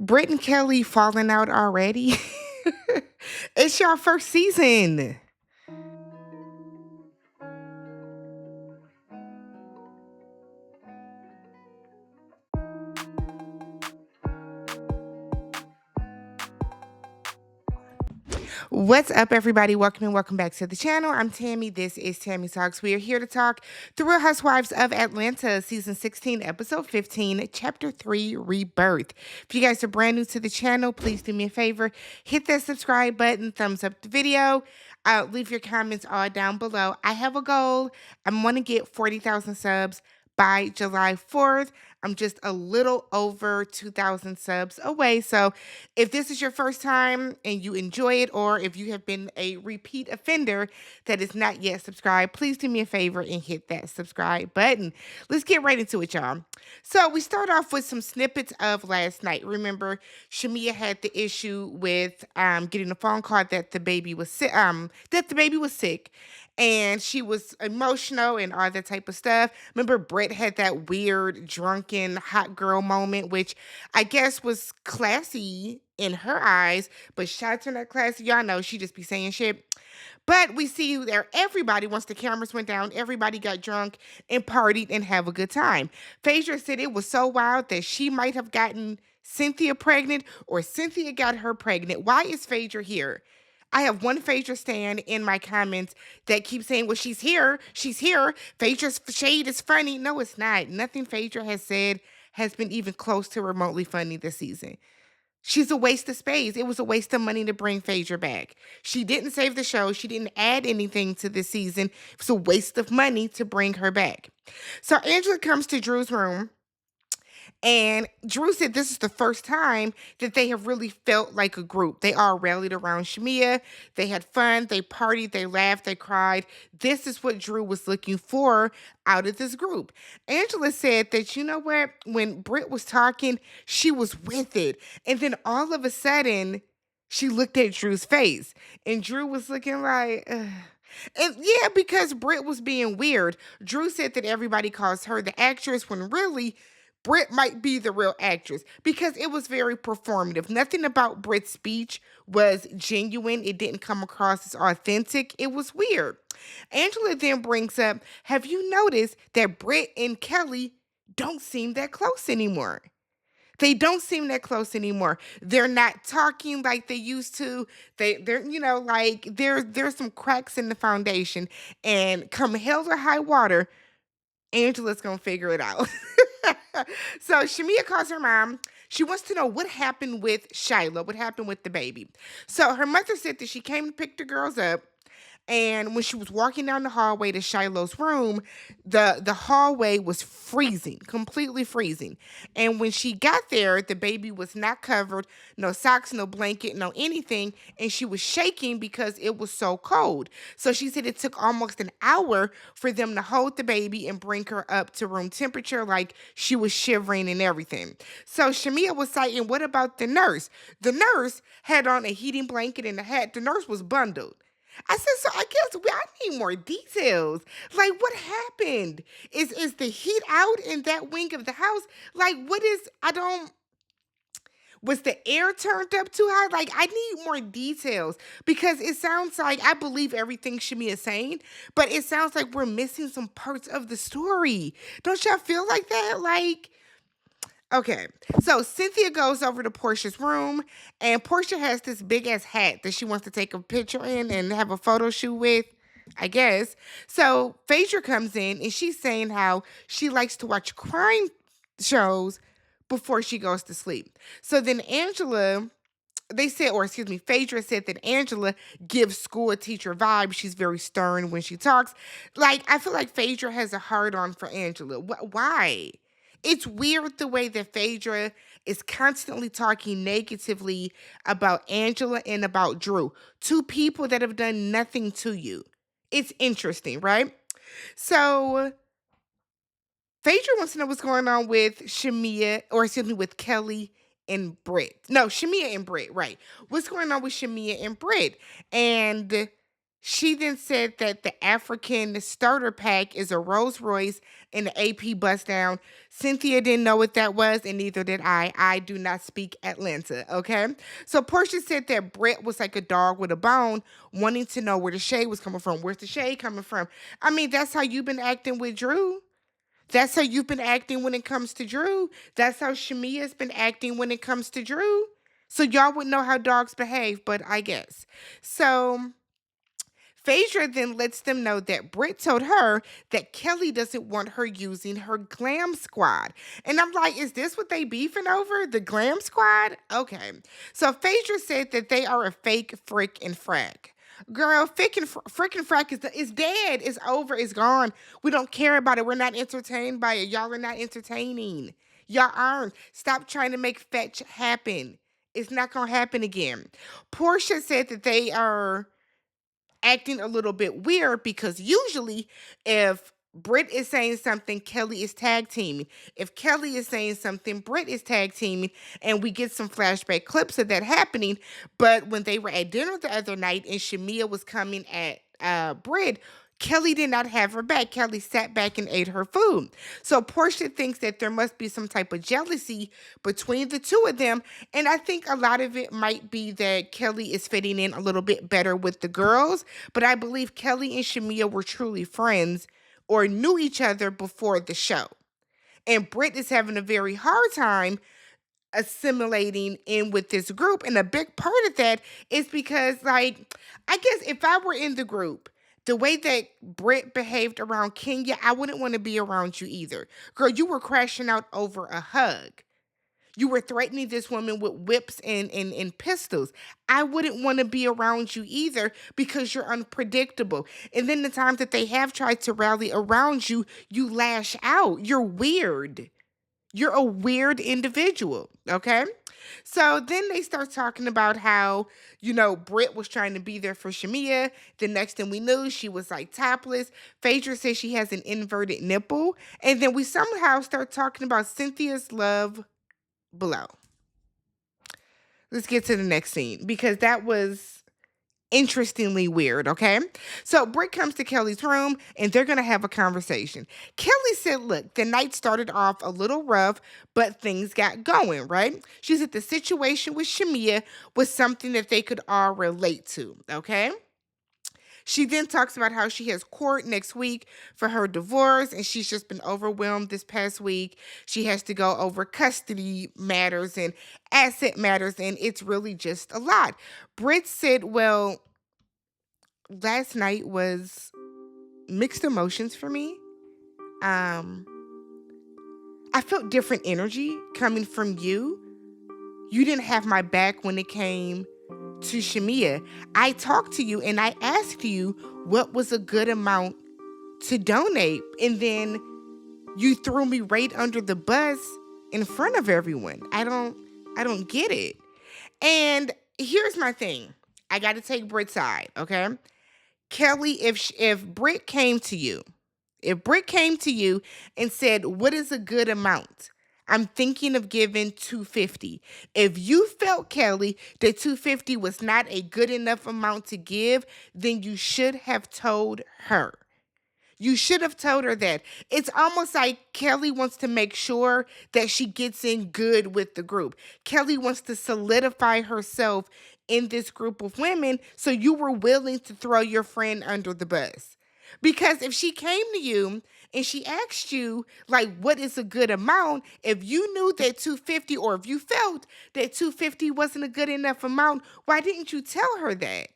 Britt and Kelly falling out already? It's your first season. What's up, everybody? Welcome and welcome back to the channel. I'm Tammy. This is TammyTalks. We are here to talk The Real Housewives of Atlanta, Season 16, Episode 15, Chapter 3, Rebirth. If you guys are brand new to the channel, please do me a favor. Hit that subscribe button, thumbs up the video. Leave your comments all down below. I have a goal. I want to get 40,000 subs by July 4th. I'm just a little over 2,000 subs away. So if this is your first time and you enjoy it, or if you have been a repeat offender that is not yet subscribed, please do me a favor and hit that subscribe button. Let's get right into it, y'all. So we start off with some snippets of last night. Remember, Shamia had the issue with getting a phone call that the baby was sick. And she was emotional and all that type of stuff. Remember, Brit had that weird, drunken, hot girl moment, which I guess was classy in her eyes, but shots are not classy. Y'all know she just be saying shit. But we see there everybody, once the cameras went down, everybody got drunk and partied and have a good time. Phaedra said it was so wild that she might have gotten Cynthia pregnant or Cynthia got her pregnant. Why is Phaedra here? I have one Phaedra stan in my comments that keeps saying, well, she's here. She's here. Phaedra's shade is funny. No, it's not. Nothing Phaedra has said has been even close to remotely funny this season. She's a waste of space. It was a waste of money to bring Phaedra back. She didn't save the show. She didn't add anything to this season. It was a waste of money to bring her back. So Angela comes to Drew's room. And Drew said this is the first time that they have really felt like a group. They all rallied around Shamia. They had fun. They partied. They laughed. They cried. This is what Drew was looking for out of this group. Angela said that, you know what? When Britt was talking, she was with it. And then all of a sudden, she looked at Drew's face. And Drew was looking like, ugh. And yeah, because Britt was being weird. Drew said that everybody calls her the actress when really Britt might be the real actress because it was very performative. Nothing about Britt's speech was genuine. It didn't come across as authentic. It was weird. Angela then brings up, have you noticed that Britt and Kelly don't seem that close anymore? They don't seem that close anymore. They're not talking like they used to. They're like there's some cracks in the foundation. And come hell or high water, Angela's gonna figure it out. So Shamia calls her mom. She wants to know what happened with Shiloh, what happened with the baby. So her mother said that she came to pick the girls up. And when she was walking down the hallway to Shiloh's room, the hallway was freezing, completely freezing. And when she got there, the baby was not covered, no socks, no blanket, no anything. And she was shaking because it was so cold. So she said it took almost an hour for them to hold the baby and bring her up to room temperature, like she was shivering and everything. So Shamia was saying, what about the nurse? The nurse had on a heating blanket and a hat. The nurse was bundled. I said, so I guess I need more details. Like, what happened? Is the heat out in that wing of the house? Like, was the air turned up too high? Like, I need more details because it sounds like I believe everything Shamia is saying, but it sounds like we're missing some parts of the story. Don't y'all feel like that? Like, okay, so Cynthia goes over to Portia's room, and Portia has this big ass hat that she wants to take a picture in and have a photo shoot with, I guess. So Phaedra comes in, and she's saying how she likes to watch crime shows before she goes to sleep. So then Phaedra said that Angela gives school teacher vibe. She's very stern when she talks. Like, I feel like Phaedra has a hard on for Angela. Why? It's weird the way that Phaedra is constantly talking negatively about Angela and about Drew, two people that have done nothing to you. It's interesting, right? So Phaedra wants to know what's going on with with Kelly and Britt. No, Shamia and Britt, right. What's going on with Shamia and Britt? And She then said that the African starter pack is a Rolls Royce and the AP bust down. Cynthia didn't know what that was, and neither did I. I do not speak Atlanta, okay? So Portia said that Britt was like a dog with a bone, wanting to know where the shade was coming from. Where's the shade coming from? I mean, that's how you've been acting with Drew. That's how you've been acting when it comes to Drew. That's how Shamia's been acting when it comes to Drew. So y'all would know how dogs behave, but I guess. So Phaedra then lets them know that Britt told her that Kelly doesn't want her using her glam squad. And I'm like, is this what they beefing over? The glam squad? Okay. So Phaedra said that they are a fake frick and frack. Girl, frick and frack is dead. It's over. It's gone. We don't care about it. We're not entertained by it. Y'all are not entertaining. Y'all aren't. Stop trying to make fetch happen. It's not going to happen again. Portia said that they are acting a little bit weird because usually if Britt is saying something, Kelly is tag teaming. If Kelly is saying something, Britt is tag teaming, and we get some flashback clips of that happening. But when they were at dinner the other night and Shamia was coming at Britt, Kelly did not have her back. Kelly sat back and ate her food. So Portia thinks that there must be some type of jealousy between the two of them. And I think a lot of it might be that Kelly is fitting in a little bit better with the girls. But I believe Kelly and Shamia were truly friends or knew each other before the show. And Britt is having a very hard time assimilating in with this group. And a big part of that is because, like, I guess if I were in the group, the way that Britt behaved around Kenya, I wouldn't want to be around you either. Girl, you were crashing out over a hug. You were threatening this woman with whips and pistols. I wouldn't want to be around you either because you're unpredictable. And then the times that they have tried to rally around you, you lash out. You're weird. You're a weird individual, okay? So then they start talking about how, Britt was trying to be there for Shamia. The next thing we knew, she was like topless. Phaedra says she has an inverted nipple. And then we somehow start talking about Cynthia's love below. Let's get to the next scene because that was interestingly weird, okay? So Britt comes to Kelly's room and they're going to have a conversation. Kelly said, look, the night started off a little rough, but things got going, right? She said the situation with Shamia was something that they could all relate to, okay? She then talks about how she has court next week for her divorce and she's just been overwhelmed this past week. She has to go over custody matters and asset matters, and it's really just a lot. Britt said, well, last night was mixed emotions for me. I felt different energy coming from you. You didn't have my back when it came to Shamia. I talked to you and I asked you what was a good amount to donate, and then you threw me right under the bus in front of everyone. I don't get it. And here's my thing. I got to take Britt's side, okay? Kelly, if Britt came to you, and said, "What is a good amount?" I'm thinking of giving 250. If you felt, Kelly, that 250 was not a good enough amount to give, then you should have told her. You should have told her that. It's almost like Kelly wants to make sure that she gets in good with the group. Kelly wants to solidify herself in this group of women, so you were willing to throw your friend under the bus. Because if she came to you and she asked you, like, what is a good amount, if you knew that 250 or if you felt that 250 wasn't a good enough amount, why didn't you tell her that?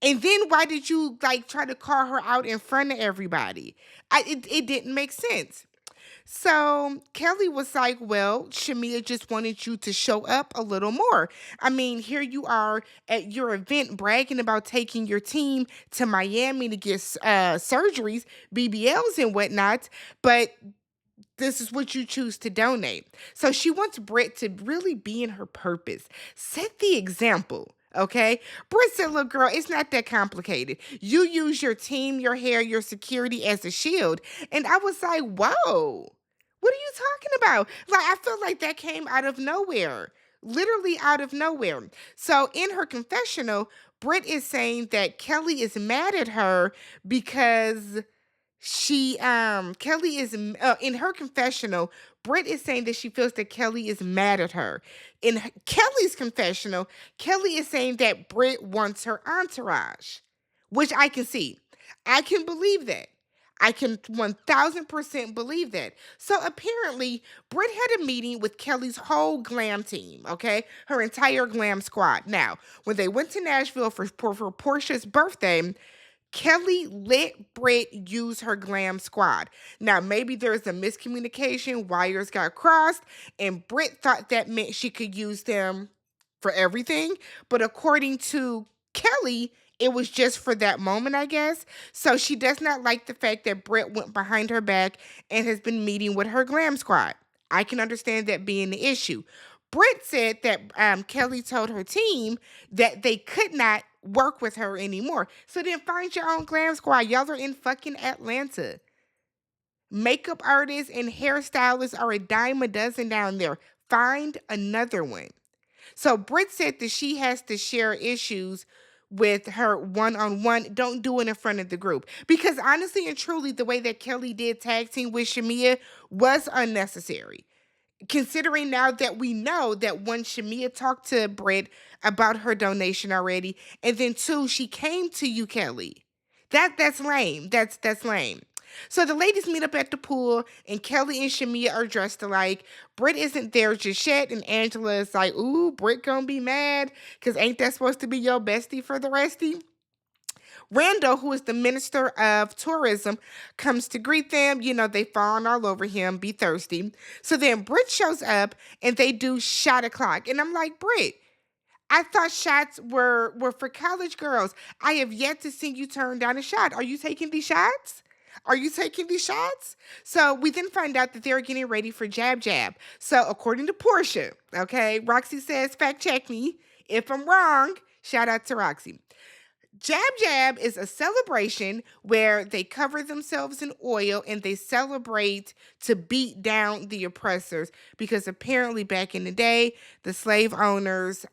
And then why did you like try to call her out in front of everybody? It didn't make sense. So Kelly was like, well, Shamia just wanted you to show up a little more. I mean, here you are at your event bragging about taking your team to Miami to get surgeries, BBLs and whatnot, but this is what you choose to donate. So she wants Britt to really be in her purpose. Set the example. Okay. Britt said, look, girl, it's not that complicated. You use your team, your hair, your security as a shield. And I was like, whoa, what are you talking about? Like, I feel like that came out of nowhere. literally out of nowhere. So in her confessional, Britt is saying that Kelly is mad at her because Kelly is in her confessional, Britt is saying that she feels that Kelly is mad at her. In Kelly's confessional, Kelly is saying that Britt wants her entourage, which I can see. I can believe that. I can 1000% believe that. So apparently, Britt had a meeting with Kelly's whole glam team, okay? Her entire glam squad. Now, when they went to Nashville for Portia's birthday, Kelly let Britt use her glam squad. Now, maybe there's a miscommunication, wires got crossed, and Britt thought that meant she could use them for everything. But according to Kelly, it was just for that moment, I guess. So she does not like the fact that Britt went behind her back and has been meeting with her glam squad. I can understand that being the issue. Britt said that Kelly told her team that they could not work with her anymore. So then find your own glam squad. Y'all are in fucking Atlanta. Makeup artists and hairstylists are a dime a dozen down there. Find another one. So Britt said that she has to share issues with her one-on-one. Don't do it in front of the group. Because honestly and truly, the way that Kelly did tag team with Shamia was unnecessary. Considering now that we know that one, Shamia talked to Britt about her donation already, and then two, she came to you, Kelly. That's lame. That's lame. So the ladies meet up at the pool, and Kelly and Shamia are dressed alike. Britt isn't there just yet, and Angela is like, "Ooh, Britt gonna be mad, cause ain't that supposed to be your bestie for the restie?" Randall, who is the minister of tourism, comes to greet them. You know, they fawn all over him, be thirsty. So then Britt shows up and they do shot o'clock. And I'm like, Britt, I thought shots were for college girls. I have yet to see you turn down a shot. Are you taking these shots? Are you taking these shots? So we then find out that they're getting ready for Jab Jab. So according to Portia, okay, Roxy says, fact check me. If I'm wrong, shout out to Roxy. Jab Jab is a celebration where they cover themselves in oil and they celebrate to beat down the oppressors, because apparently back in the day, the slave owners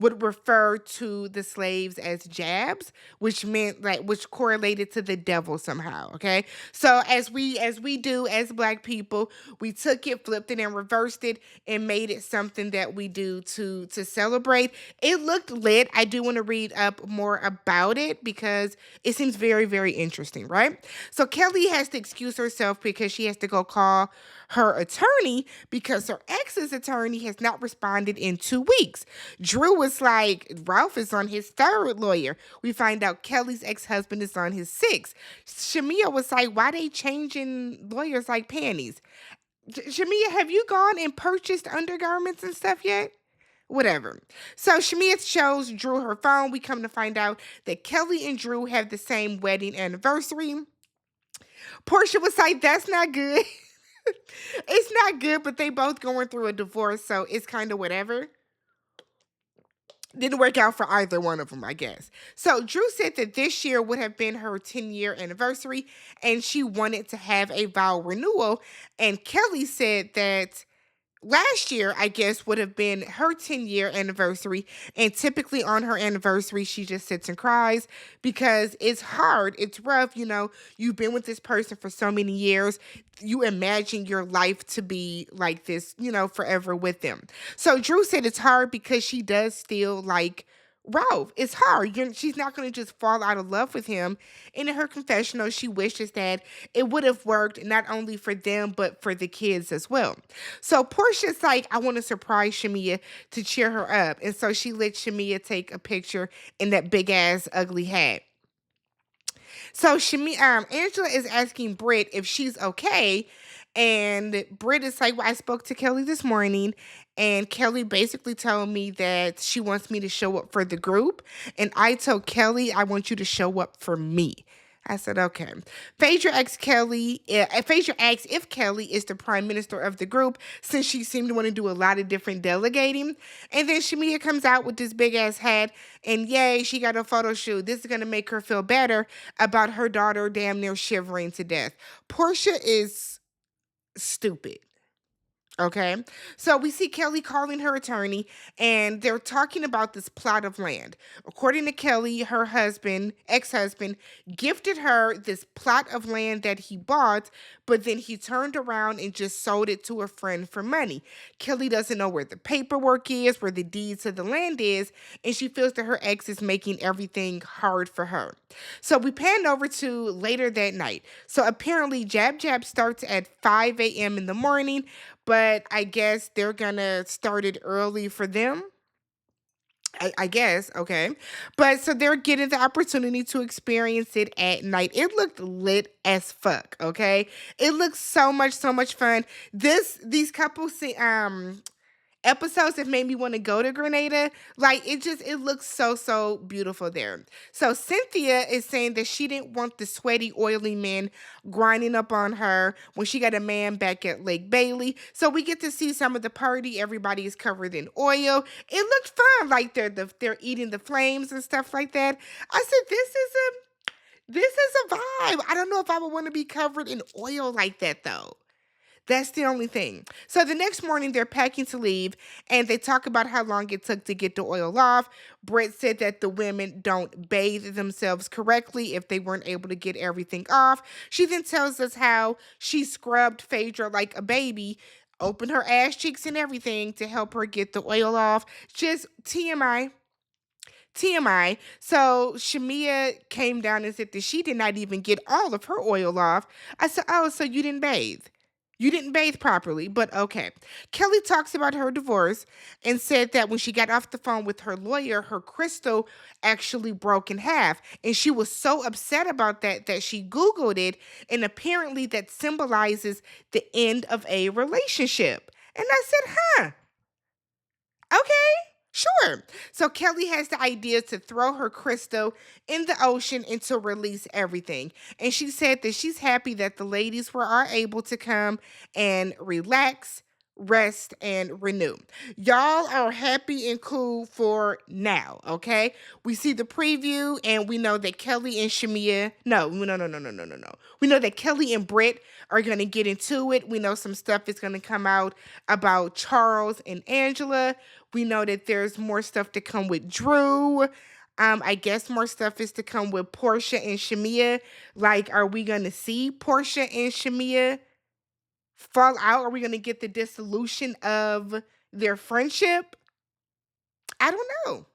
would refer to the slaves as jabs, which meant which correlated to the devil somehow. Okay. So as we do as Black people, we took it, flipped it, and reversed it and made it something that we do to celebrate. It looked lit. I do want to read up more about it because it seems very, very interesting, right? So Kelly has to excuse herself because she has to go call her attorney because her ex's attorney has not responded in 2 weeks. Drew was like, Ralph is on his third lawyer. We find out Kelly's ex-husband is on his sixth. Shamia was like, why they changing lawyers like panties? Shamia, have you gone and purchased undergarments and stuff yet? Whatever. So Shamia shows Drew her phone. We come to find out that Kelly and Drew have the same wedding anniversary. Portia was like, that's not good. It's not good, but they both going through a divorce, so it's kind of whatever. Didn't work out for either one of them, I guess. So Drew said that this year would have been her 10-year anniversary, and she wanted to have a vow renewal. And Kelly said that last year, I guess, would have been her 10-year anniversary. And typically on her anniversary, she just sits and cries because it's hard. It's rough. You know, you've been with this person for so many years. You imagine your life to be like this, you know, forever with them. So Drew said it's hard because she does still like Ralph. It's hard. She's not going to just fall out of love with him. And in her confessional, she wishes that it would have worked not only for them, but for the kids as well. So Portia's like, I want to surprise Shamia to cheer her up. And so she let Shamia take a picture in that big ass ugly hat. So Angela is asking Britt if she's okay. And Britt is like, well, I spoke to Kelly this morning, and Kelly basically told me that she wants me to show up for the group. And I told Kelly, I want you to show up for me. I said, okay. Phaedra asks if Kelly is the prime minister of the group, since she seemed to want to do a lot of different delegating. And then Shamia comes out with this big ass hat, and yay, she got a photo shoot. This is going to make her feel better about her daughter damn near shivering to death. Portia is stupid. Okay. So we see Kelly calling her attorney and they're talking about this plot of land. According to Kelly, her husband, ex-husband, gifted her this plot of land that he bought, but then he turned around and just sold it to a friend for money. Kelly doesn't know where the paperwork is, where the deeds of the land is, and she feels that her ex is making everything hard for her. So we pan over to later that night. So apparently Jab Jab starts at 5 a.m. in the morning, but I guess they're gonna start it early for them. I guess, okay. But so they're getting the opportunity to experience it at night. It looked lit as fuck, okay? It looks so much fun. These couples episodes that made me want to go to Grenada. Like it looks so beautiful there. So Cynthia is saying that she didn't want the sweaty, oily men grinding up on her when she got a man back at Lake Bailey. So we get to see some of the party. Everybody is covered in oil. It looked fun, like they're eating the flames and stuff like that. I said, this is a vibe. I don't know if I would want to be covered in oil like that though. That's the only thing. So the next morning, they're packing to leave, and they talk about how long it took to get the oil off. Britt said that the women don't bathe themselves correctly if they weren't able to get everything off. She then tells us how she scrubbed Phaedra like a baby, opened her ass cheeks and everything to help her get the oil off. Just TMI. TMI. So Shamia came down and said that she did not even get all of her oil off. I said, oh, so you didn't bathe. You didn't bathe properly, but okay. Kelly talks about her divorce and said that when she got off the phone with her lawyer, her crystal actually broke in half. And she was so upset about that she Googled it. And apparently that symbolizes the end of a relationship. And I said, huh, okay, sure. So Kelly has the idea to throw her crystal in the ocean and to release everything. And she said that she's happy that the ladies are able to come and relax, rest, and renew. Y'all are happy and cool for now, okay? We see the preview and we know that Kelly and Shamia, no. We know that Kelly and Britt are going to get into it. We know some stuff is going to come out about Charles and Angela. We know that there's more stuff to come with Drew. I guess more stuff is to come with Portia and Shamia. Like, are we gonna see Portia and Shamia fall out? Are we gonna get the dissolution of their friendship? I don't know.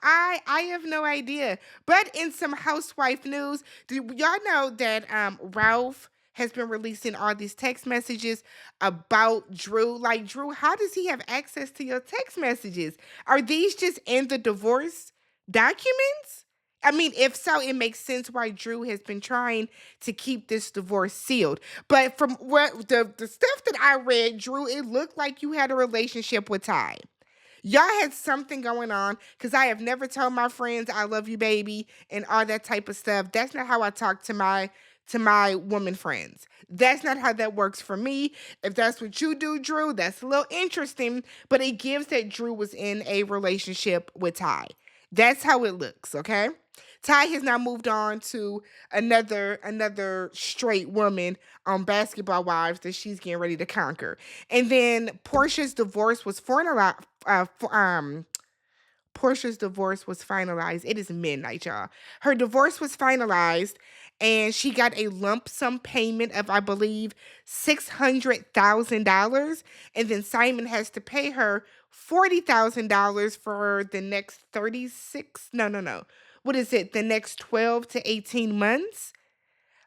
I have no idea. But in some housewife news, do y'all know that Ralph has been releasing all these text messages about Drew? Like, Drew, how does he have access to your text messages? Are these just in the divorce documents? I mean, if so, it makes sense why Drew has been trying to keep this divorce sealed. But from what the stuff that I read, Drew, it looked like you had a relationship with Ty. Y'all had something going on because I have never told my friends I love you, baby, and all that type of stuff. That's not how I talk to my woman friends. That's not how that works for me. If that's what you do, Drew, that's a little interesting, but it gives that Drew was in a relationship with Ty. That's how it looks, okay? Ty has now moved on to another straight woman on Basketball Wives that she's getting ready to conquer. And then Portia's divorce was finalized. It is midnight, y'all. Her divorce was finalized, and she got a lump sum payment of, I believe, $600,000. And then Simon has to pay her $40,000 for the next 36. No. What is it? The next 12 to 18 months?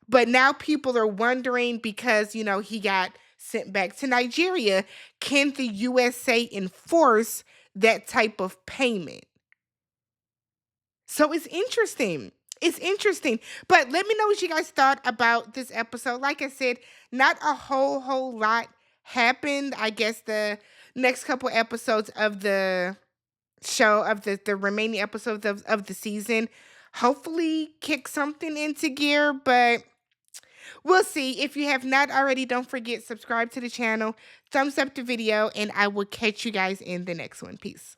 But now people are wondering because, he got sent back to Nigeria. Can the USA enforce that type of payment? So it's interesting. It's interesting. But let me know what you guys thought about this episode. Like I said, not a whole lot happened. I guess the next couple episodes of the show, of the remaining episodes of the season, hopefully kick something into gear. But we'll see. If you have not already, don't forget, subscribe to the channel, thumbs up the video, and I will catch you guys in the next one. Peace.